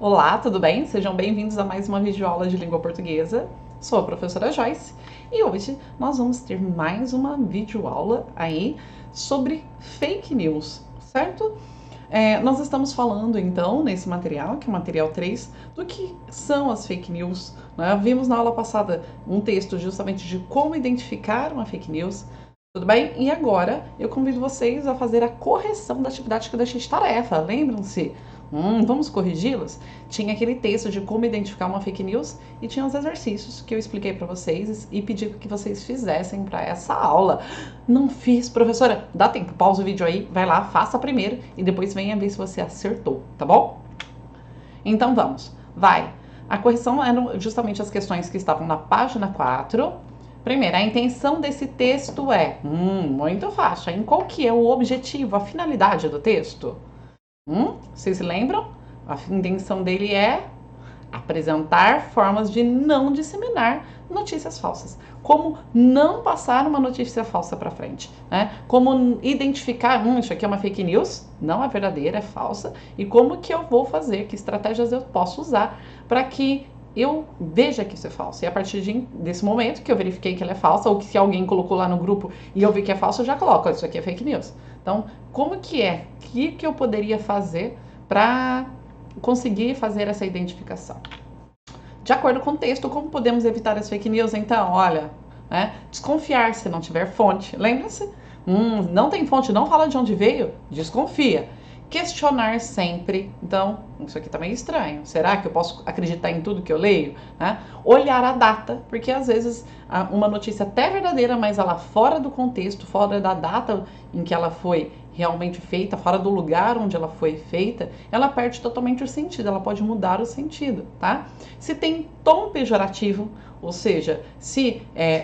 Olá, tudo bem? Sejam bem-vindos a mais uma videoaula de língua portuguesa. Sou a professora Joyce e hoje nós vamos ter mais uma videoaula aí sobre fake news, certo? Nós estamos falando então nesse material, que é o material 3, do que são as fake news, né? Vimos na aula passada um texto justamente de como identificar uma fake news, tudo bem? E agora eu convido vocês a fazer a correção da atividade que eu deixei de tarefa. Lembram-se? Vamos corrigi-las? Tinha aquele texto de como identificar uma fake news e tinha os exercícios que eu expliquei para vocês e pedi que vocês fizessem para essa aula. Não fiz, professora? Dá tempo, pausa o vídeo aí, vai lá, faça primeiro e depois venha ver se você acertou, tá bom? Então vamos, vai. A correção eram justamente as questões que estavam na página 4. Primeiro, a intenção desse texto é muito fácil. Em qual que é o objetivo, a finalidade do texto? Vocês lembram? A intenção dele é apresentar formas de não disseminar notícias falsas. Como não passar uma notícia falsa para frente, né? Como identificar, isso aqui é uma fake news, não é verdadeira, é falsa, e como que eu vou fazer, que estratégias eu posso usar para que eu veja que isso é falso. E a partir desse momento que eu verifiquei que ela é falsa, ou que se alguém colocou lá no grupo e eu vi que é falso, eu já coloco, isso aqui é fake news. Então, como que é? O que eu poderia fazer para conseguir fazer essa identificação? De acordo com o texto, como podemos evitar as fake news? Então, olha, desconfiar se não tiver fonte. Lembra-se? Não tem fonte, não fala de onde veio? Desconfia. Questionar sempre. Então, isso aqui tá meio estranho. Será que eu posso acreditar em tudo que eu leio? Olhar a data, porque às vezes uma notícia até verdadeira, mas ela fora do contexto, fora da data em que ela foi realmente feita, fora do lugar onde ela foi feita, ela perde totalmente o sentido, ela pode mudar o sentido, tá? Se tem tom pejorativo, ou seja, se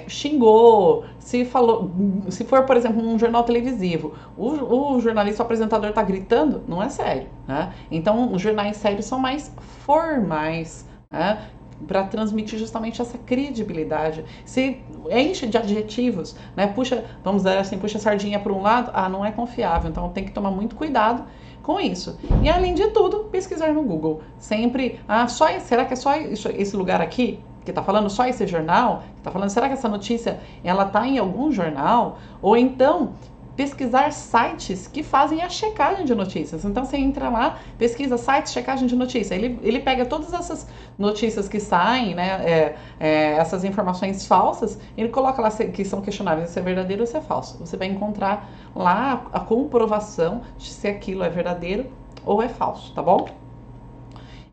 xingou, se falou, se for, por exemplo, um jornal televisivo, o jornalista, o apresentador está gritando, não é sério, né? Então, os jornais sérios são mais formais, né? Para transmitir justamente essa credibilidade. Se enche de adjetivos, né? Puxa, vamos dizer assim, puxa a sardinha para um lado, não é confiável. Então tem que tomar muito cuidado com isso. E além de tudo, pesquisar no Google. Sempre, será que é só esse lugar aqui que está falando, só esse jornal que está falando? Será que essa notícia ela está em algum jornal? Ou então pesquisar sites que fazem a checagem de notícias. Então você entra lá, pesquisa sites de checagem de notícia. Ele pega todas essas notícias que saem, né, essas informações falsas, ele coloca lá que são questionáveis se é verdadeiro ou se é falso. Você vai encontrar lá a comprovação de se aquilo é verdadeiro ou é falso, tá bom?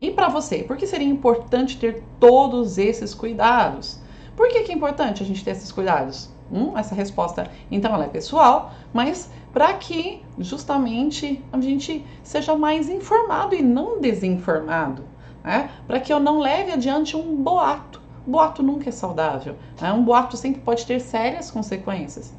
E para você, por que seria importante ter todos esses cuidados? Por que é importante a gente ter esses cuidados? Essa resposta, então, ela é pessoal, mas para que justamente a gente seja mais informado e não desinformado, né? Para que eu não leve adiante um boato. Boato nunca é saudável, né? Um boato sempre pode ter sérias consequências.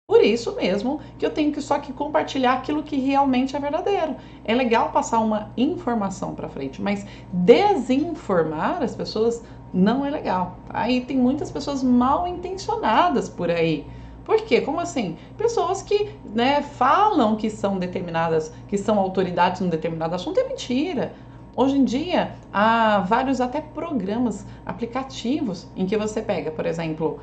Por isso mesmo que eu tenho que só que compartilhar aquilo que realmente é verdadeiro. É legal passar uma informação para frente, mas desinformar as pessoas não é legal. Aí tem muitas pessoas mal intencionadas por aí. Por quê? Como assim? Pessoas que falam que são determinadas, que são autoridades em um determinado assunto, é mentira. Hoje em dia, há vários até programas, aplicativos, em que você pega, por exemplo,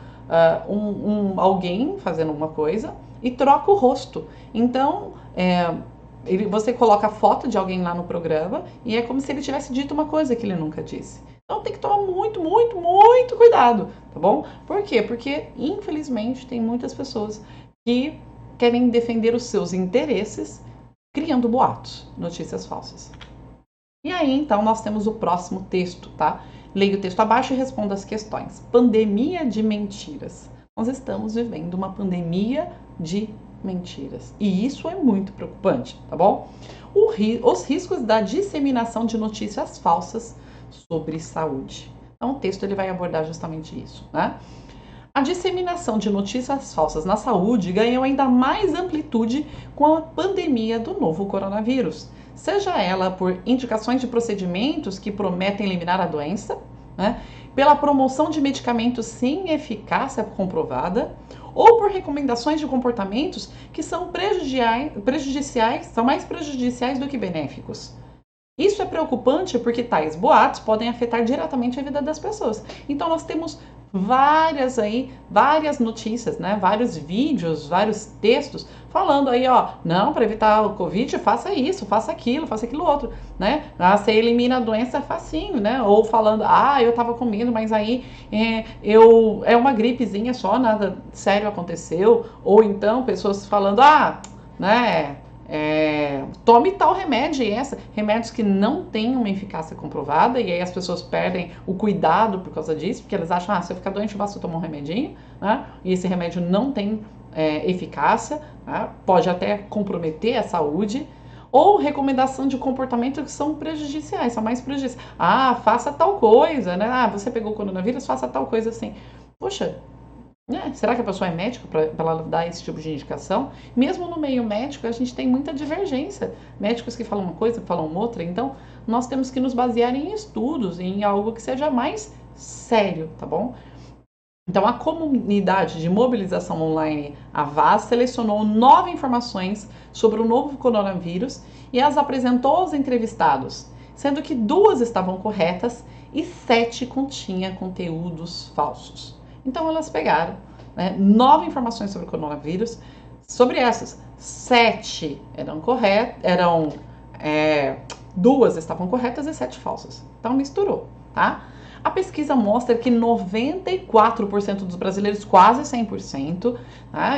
alguém fazendo uma coisa e troca o rosto. Então, você coloca a foto de alguém lá no programa e é como se ele tivesse dito uma coisa que ele nunca disse. Então tem que tomar muito, muito, muito cuidado, tá bom? Por quê? Porque, infelizmente, tem muitas pessoas que querem defender os seus interesses criando boatos, notícias falsas. E aí, então, nós temos o próximo texto, tá? Leia o texto abaixo e responda as questões. Pandemia de mentiras. Nós estamos vivendo uma pandemia de mentiras. E isso é muito preocupante, tá bom? Os riscos da disseminação de notícias falsas sobre saúde. Então, o texto ele vai abordar justamente isso, né? A disseminação de notícias falsas na saúde ganhou ainda mais amplitude com a pandemia do novo coronavírus. Seja ela por indicações de procedimentos que prometem eliminar a doença, pela promoção de medicamentos sem eficácia comprovada, ou por recomendações de comportamentos que são mais prejudiciais do que benéficos. Isso é preocupante porque tais boatos podem afetar diretamente a vida das pessoas. Então nós temos várias notícias, né? Vários vídeos, vários textos falando aí, ó, não, para evitar o Covid, faça isso, faça aquilo outro, né? Ah, você elimina a doença facinho, né? Ou falando, eu tava com medo, mas aí é uma gripezinha só, nada sério aconteceu. Ou então pessoas falando, né? Tome tal remédio remédios que não têm uma eficácia comprovada, e aí as pessoas perdem o cuidado por causa disso, porque elas acham, se eu ficar doente, basta eu tomar um remedinho, né? E esse remédio não tem eficácia, né? Pode até comprometer a saúde, ou recomendação de comportamento que são prejudiciais, são mais prejudiciais. Faça tal coisa, né? Você pegou o coronavírus, faça tal coisa assim. Poxa, será que a pessoa é médica para ela dar esse tipo de indicação? Mesmo no meio médico, a gente tem muita divergência. Médicos que falam uma coisa, que falam outra. Então, nós temos que nos basear em estudos, em algo que seja mais sério, tá bom? Então, a comunidade de mobilização online, a VAZ, selecionou 9 informações sobre o novo coronavírus e as apresentou aos entrevistados, sendo que 2 estavam corretas e 7 continham conteúdos falsos. Então elas pegaram 9 informações sobre o coronavírus. Sobre essas, 7 eram corretas, 2 estavam corretas e 7 falsas. Então misturou, tá? A pesquisa mostra que 94% dos brasileiros, quase 100%,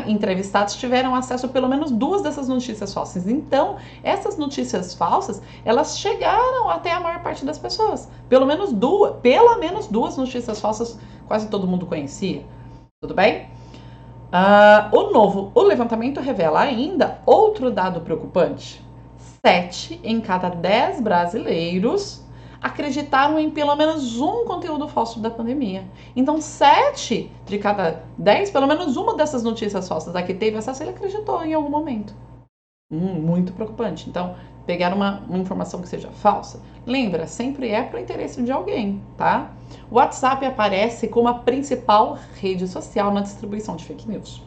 entrevistados tiveram acesso a pelo menos 2 dessas notícias falsas. Então, essas notícias falsas, elas chegaram até a maior parte das pessoas. Pelo menos duas notícias falsas quase todo mundo conhecia. Tudo bem? O levantamento revela ainda outro dado preocupante. 7 em cada 10 brasileiros acreditaram em pelo menos um conteúdo falso da pandemia. Então, 7 de cada 10, pelo menos uma dessas notícias falsas a que teve acesso, ele acreditou em algum momento. Muito preocupante. Então, pegar uma informação que seja falsa, lembra, sempre é para o interesse de alguém, tá? O WhatsApp aparece como a principal rede social na distribuição de fake news.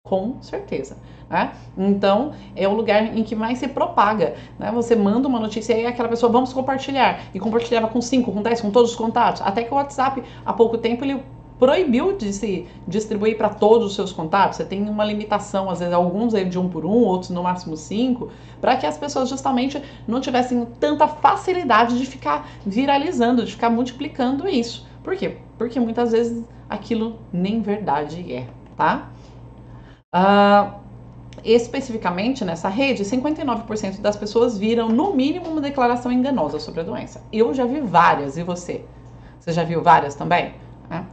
Com certeza, né? Então, é o lugar em que mais se propaga, né? Você manda uma notícia e aí aquela pessoa, vamos compartilhar. E compartilhava com 5, com 10, com todos os contatos. Até que o WhatsApp, há pouco tempo, ele proibiu de se distribuir para todos os seus contatos. Você tem uma limitação, às vezes alguns de 1 por 1, outros no máximo 5, para que as pessoas justamente não tivessem tanta facilidade de ficar viralizando, de ficar multiplicando isso. Por quê? Porque muitas vezes aquilo nem verdade é, tá? Especificamente nessa rede, 59% das pessoas viram no mínimo uma declaração enganosa sobre a doença. Eu já vi várias, e você? Você já viu várias também?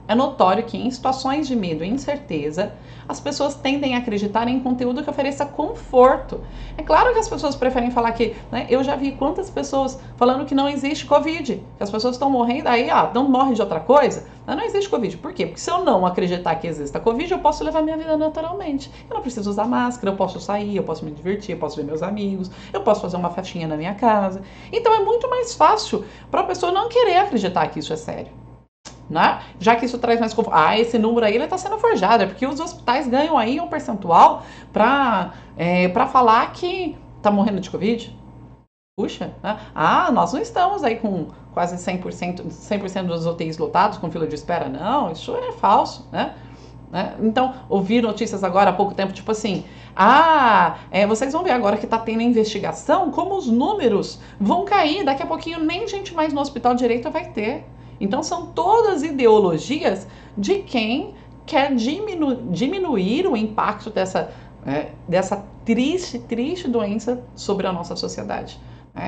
É notório que em situações de medo e incerteza, as pessoas tendem a acreditar em conteúdo que ofereça conforto. É claro que as pessoas preferem falar que, eu já vi quantas pessoas falando que não existe Covid, que as pessoas estão morrendo, aí não morre de outra coisa, não existe Covid. Por quê? Porque se eu não acreditar que exista Covid, eu posso levar minha vida naturalmente. Eu não preciso usar máscara, eu posso sair, eu posso me divertir, eu posso ver meus amigos, eu posso fazer uma festinha na minha casa. Então é muito mais fácil para a pessoa não querer acreditar que isso é sério. Né? Já que isso traz mais conforto. Esse número aí está sendo forjado, é porque os hospitais ganham aí um percentual para falar que está morrendo de Covid. Puxa, né? Nós não estamos aí com quase 100% dos UTIs lotados com fila de espera. Não, isso é falso, né? Então, ouvi notícias agora há pouco tempo, tipo assim, vocês vão ver agora que está tendo investigação, como os números vão cair, daqui a pouquinho nem gente mais no hospital direito vai ter. Então, são todas ideologias de quem quer diminuir o impacto dessa triste doença sobre a nossa sociedade.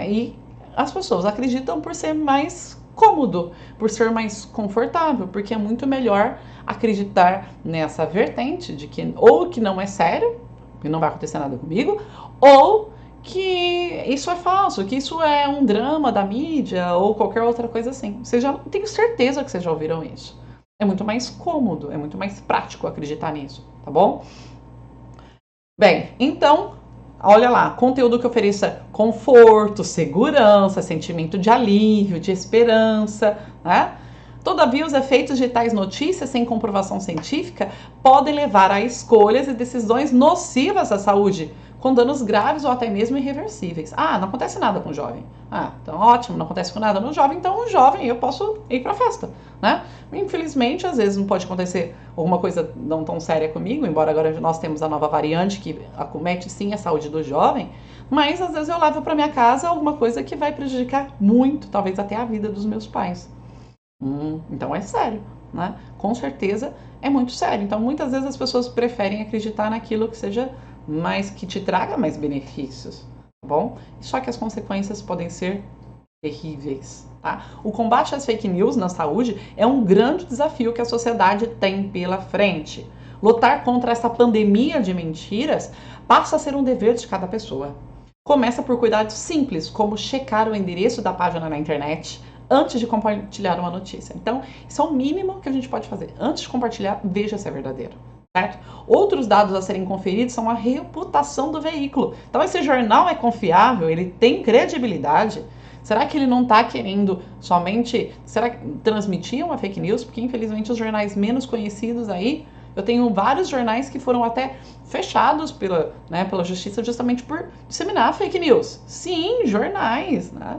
E as pessoas acreditam por ser mais cômodo, por ser mais confortável, porque é muito melhor acreditar nessa vertente de que ou que não é sério, que não vai acontecer nada comigo, ou que isso é falso, que isso é um drama da mídia ou qualquer outra coisa assim. Tenho certeza que vocês já ouviram isso. É muito mais cômodo, é muito mais prático acreditar nisso, tá bom? Bem, então, olha lá, conteúdo que ofereça conforto, segurança, sentimento de alívio, de esperança, né? Todavia, os efeitos de tais notícias sem comprovação científica podem levar a escolhas e decisões nocivas à saúde, com danos graves ou até mesmo irreversíveis. Ah, não acontece nada com o jovem. Ah, então ótimo, não acontece com nada no jovem, então o jovem eu posso ir pra festa, né? Infelizmente, às vezes não pode acontecer alguma coisa não tão séria comigo, embora agora nós temos a nova variante que acomete sim a saúde do jovem, mas às vezes eu levo para minha casa alguma coisa que vai prejudicar muito, talvez até a vida dos meus pais. Então é sério, né? Com certeza é muito sério. Então muitas vezes as pessoas preferem acreditar naquilo que seja mais, que te traga mais benefícios, tá bom? Só que as consequências podem ser terríveis, tá? O combate às fake news na saúde é um grande desafio que a sociedade tem pela frente. Lutar contra essa pandemia de mentiras passa a ser um dever de cada pessoa. Começa por cuidados simples, como checar o endereço da página na internet antes de compartilhar uma notícia. Então, isso é o mínimo que a gente pode fazer. Antes de compartilhar, veja se é verdadeiro. Certo? Outros dados a serem conferidos são a reputação do veículo. Então, esse jornal é confiável? Ele tem credibilidade? Será que ele não está querendo somente transmitir uma fake news? Porque, infelizmente, os jornais menos conhecidos aí, eu tenho vários jornais que foram até fechados pela justiça justamente por disseminar fake news. Sim, jornais, né?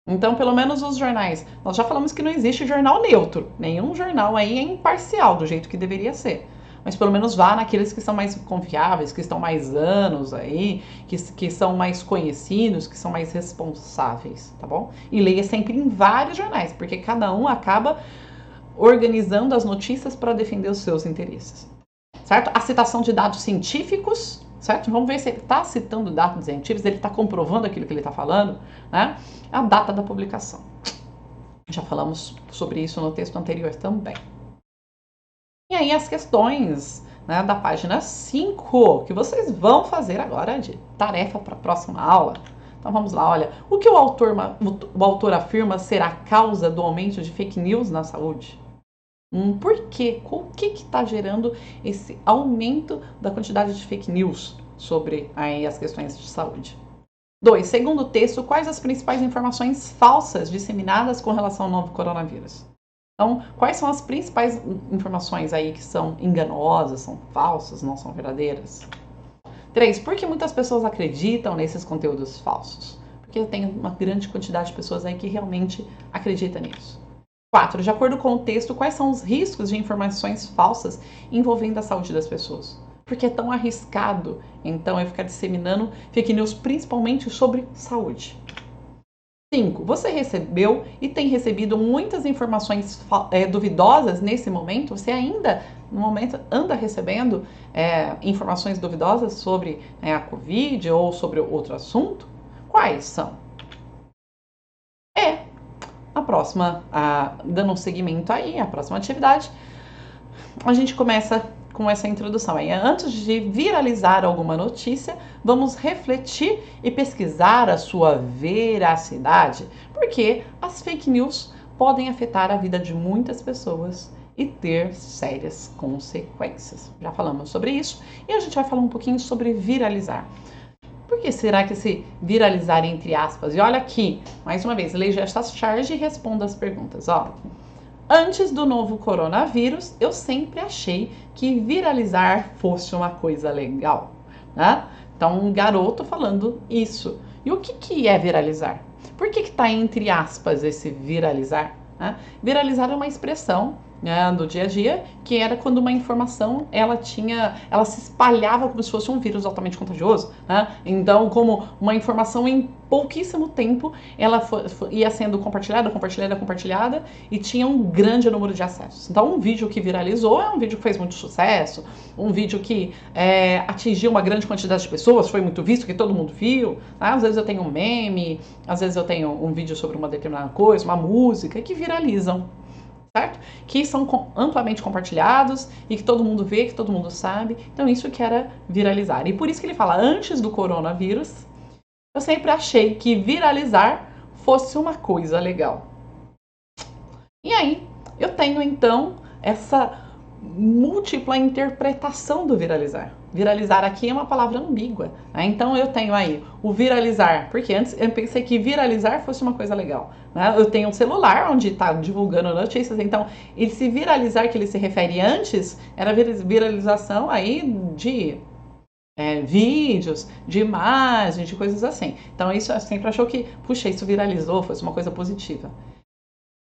Então, pelo menos os jornais. Nós já falamos que não existe jornal neutro. Nenhum jornal aí é imparcial do jeito que deveria ser. Mas pelo menos vá naqueles que são mais confiáveis, que estão mais anos aí, que são mais conhecidos, que são mais responsáveis, tá bom? E leia sempre em vários jornais, porque cada um acaba organizando as notícias para defender os seus interesses, certo? A citação de dados científicos, certo? Vamos ver se ele está citando dados científicos, ele está comprovando aquilo que ele está falando, né? A data da publicação. Já falamos sobre isso no texto anterior também. E aí as questões, né, da página 5, que vocês vão fazer agora de tarefa para a próxima aula. Então vamos lá, olha. O que o autor afirma ser a causa do aumento de fake news na saúde? Por quê? O que está gerando esse aumento da quantidade de fake news sobre aí as questões de saúde? 2. Segundo o texto, quais as principais informações falsas disseminadas com relação ao novo coronavírus? Então, quais são as principais informações aí que são enganosas, são falsas, não são verdadeiras? 3. Por que muitas pessoas acreditam nesses conteúdos falsos? Porque tem uma grande quantidade de pessoas aí que realmente acreditam nisso. 4. De acordo com o texto, quais são os riscos de informações falsas envolvendo a saúde das pessoas? Porque é tão arriscado, então, eu ficar disseminando fake news principalmente sobre saúde. 5. Você recebeu e tem recebido muitas informações duvidosas nesse momento? Você ainda, no momento, anda recebendo informações duvidosas sobre a Covid ou sobre outro assunto? Quais são? A próxima, dando um seguimento aí, a próxima atividade, a gente começa com essa introdução aí. Antes de viralizar alguma notícia, vamos refletir e pesquisar a sua veracidade, porque as fake news podem afetar a vida de muitas pessoas e ter sérias consequências. Já falamos sobre isso e a gente vai falar um pouquinho sobre viralizar. Por que será que esse viralizar entre aspas? E olha aqui, mais uma vez, leia esta charge e responda as perguntas. Ó. Antes do novo coronavírus, eu sempre achei que viralizar fosse uma coisa legal, né? Então, um garoto falando isso. E o que é viralizar? Por que está entre aspas esse viralizar? Né? Viralizar é uma expressão, né, do dia a dia, que era quando uma informação ela se espalhava como se fosse um vírus altamente contagioso, né? Então, como uma informação em pouquíssimo tempo ela ia sendo compartilhada e tinha um grande número de acessos. Então, um vídeo que viralizou é um vídeo que fez muito sucesso, um vídeo que atingiu uma grande quantidade de pessoas, foi muito visto, que todo mundo viu. Né? Às vezes eu tenho um meme, às vezes eu tenho um vídeo sobre uma determinada coisa, uma música, que viralizam. Certo? Que são amplamente compartilhados e que todo mundo vê, que todo mundo sabe. Então, isso que era viralizar. E por isso que ele fala, antes do coronavírus, eu sempre achei que viralizar fosse uma coisa legal. E aí, eu tenho, então, essa múltipla interpretação do viralizar. Viralizar aqui é uma palavra ambígua, né? Então eu tenho aí o viralizar, porque antes eu pensei que viralizar fosse uma coisa legal, né? Eu tenho um celular onde está divulgando notícias, então esse viralizar que ele se refere antes era viralização aí de vídeos, de imagens, de coisas assim. Então isso sempre achou que, puxa, isso viralizou, foi uma coisa positiva.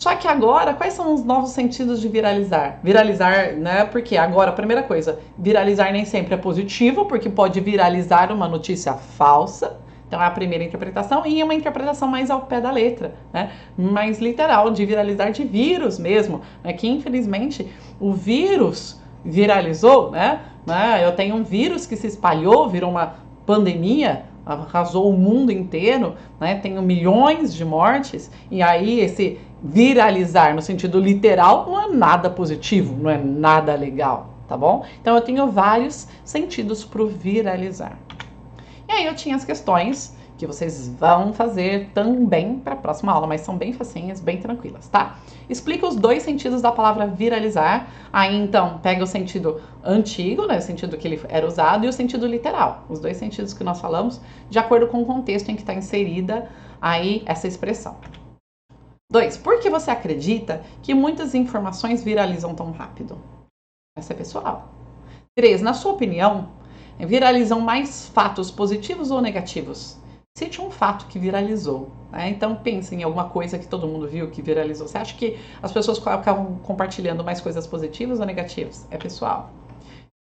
Só que agora, quais são os novos sentidos de viralizar? Viralizar, né? Porque agora, a primeira coisa, viralizar nem sempre é positivo, porque pode viralizar uma notícia falsa. Então é a primeira interpretação, e é uma interpretação mais ao pé da letra, né? Mais literal, de viralizar de vírus mesmo, né? Que infelizmente o vírus viralizou, né? Eu tenho um vírus que se espalhou, virou uma pandemia, arrasou o mundo inteiro, né? Tenho milhões de mortes, e aí esse viralizar no sentido literal não é nada positivo, não é nada legal, tá bom? Então eu tenho vários sentidos para o viralizar. E aí eu tinha as questões que vocês vão fazer também para a próxima aula, mas são bem facinhas, bem tranquilas, tá? Explica os dois sentidos da palavra viralizar. Aí então pega o sentido antigo, né, o sentido que ele era usado, e o sentido literal, os dois sentidos que nós falamos, de acordo com o contexto em que está inserida aí essa expressão. 2. Por que você acredita que muitas informações viralizam tão rápido? Essa é pessoal. 3. Na sua opinião, viralizam mais fatos positivos ou negativos? Cite um fato que viralizou. Né? Então pense em alguma coisa que todo mundo viu que viralizou. Você acha que as pessoas acabam compartilhando mais coisas positivas ou negativas? É pessoal.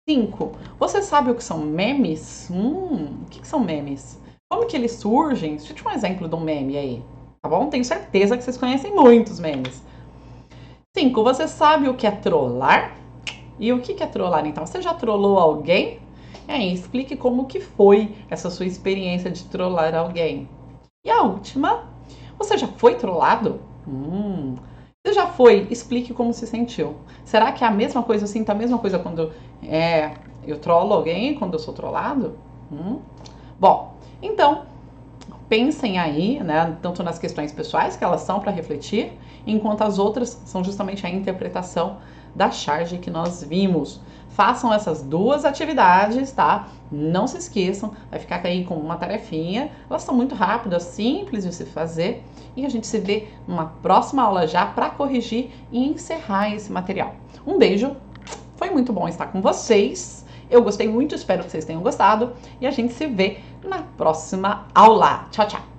5. Você sabe o que são memes? O que são memes? Como que eles surgem? Cite um exemplo de um meme aí. Tá bom? Tenho certeza que vocês conhecem muitos memes. 5. Você sabe o que é trollar? E o que é trollar, então? Você já trollou alguém? Explique como que foi essa sua experiência de trollar alguém. E a última, você já foi trollado? Você já foi? Explique como se sentiu. Será que é a mesma coisa, eu sinto a mesma coisa quando eu trollo alguém, quando eu sou trollado? Bom, então, pensem aí, né, tanto nas questões pessoais, que elas são para refletir, enquanto as outras são justamente a interpretação da charge que nós vimos. Façam essas duas atividades, tá? Não se esqueçam, vai ficar aí com uma tarefinha. Elas são muito rápidas, simples de se fazer, e a gente se vê numa próxima aula já para corrigir e encerrar esse material. Um beijo, foi muito bom estar com vocês. Eu gostei muito, espero que vocês tenham gostado, e a gente se vê na próxima aula. Tchau, tchau!